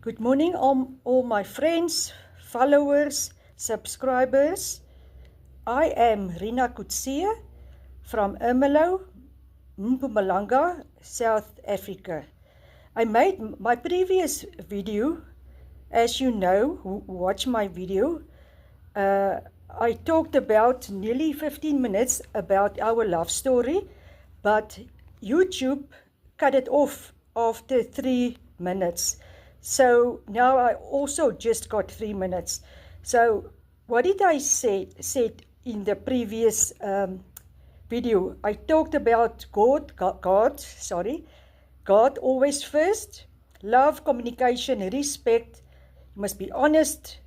Good morning, all my friends, followers, subscribers. I am Rina Kutsia from Ermelo, Mpumalanga, South Africa. I made my previous video, as you know, who watch my video. I talked about nearly 15 minutes about our love story, but YouTube cut it off after 3 minutes. So now I also just got 3 minutes. So what did I said in the previous video? I talked about God always first, love, communication, respect. You must be honest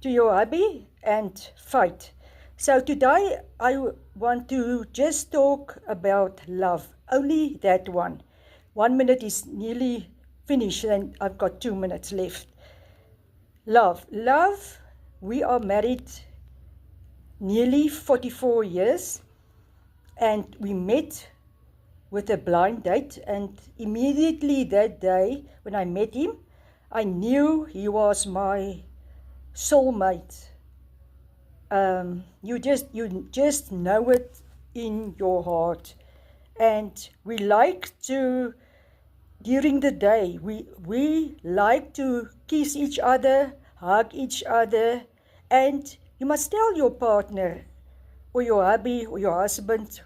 to your hubby and fight. So today I want to just talk about love, only that one. 1 minute is nearly finished and I've got 2 minutes left. Love, we are married nearly 44 years and we met with a blind date, and immediately that day when I met him, I knew he was my soulmate. You just know it in your heart. And we like to, during the day, we like to kiss each other, hug each other, and you must tell your partner or your hubby or your husband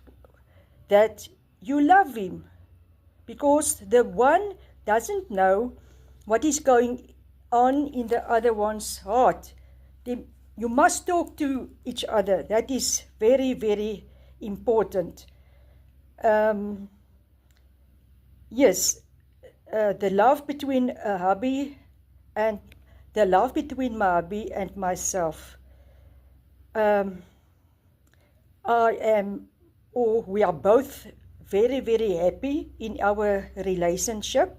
that you love him, because the one doesn't know what is going on in the other one's heart. You must talk to each other. That is very, very important. Yes, the love between a hubby and the love between my hubby and myself. We are both very, very happy in our relationship.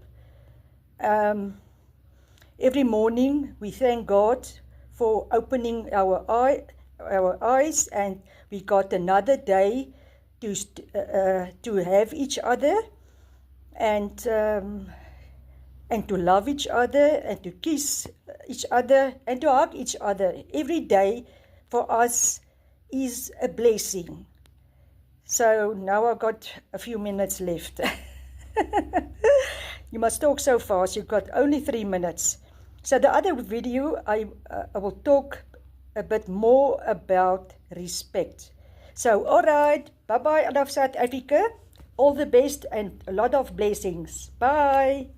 Every morning we thank God for opening our eyes, and we got another day to have each other, and to love each other, and to kiss each other, and to hug each other. Every day for us is a blessing. So now I've got a few minutes left. You must talk so fast. You've got only 3 minutes. So the other video, I will talk a bit more about respect. So, all right. Bye-bye out of South Africa. All the best and a lot of blessings. Bye.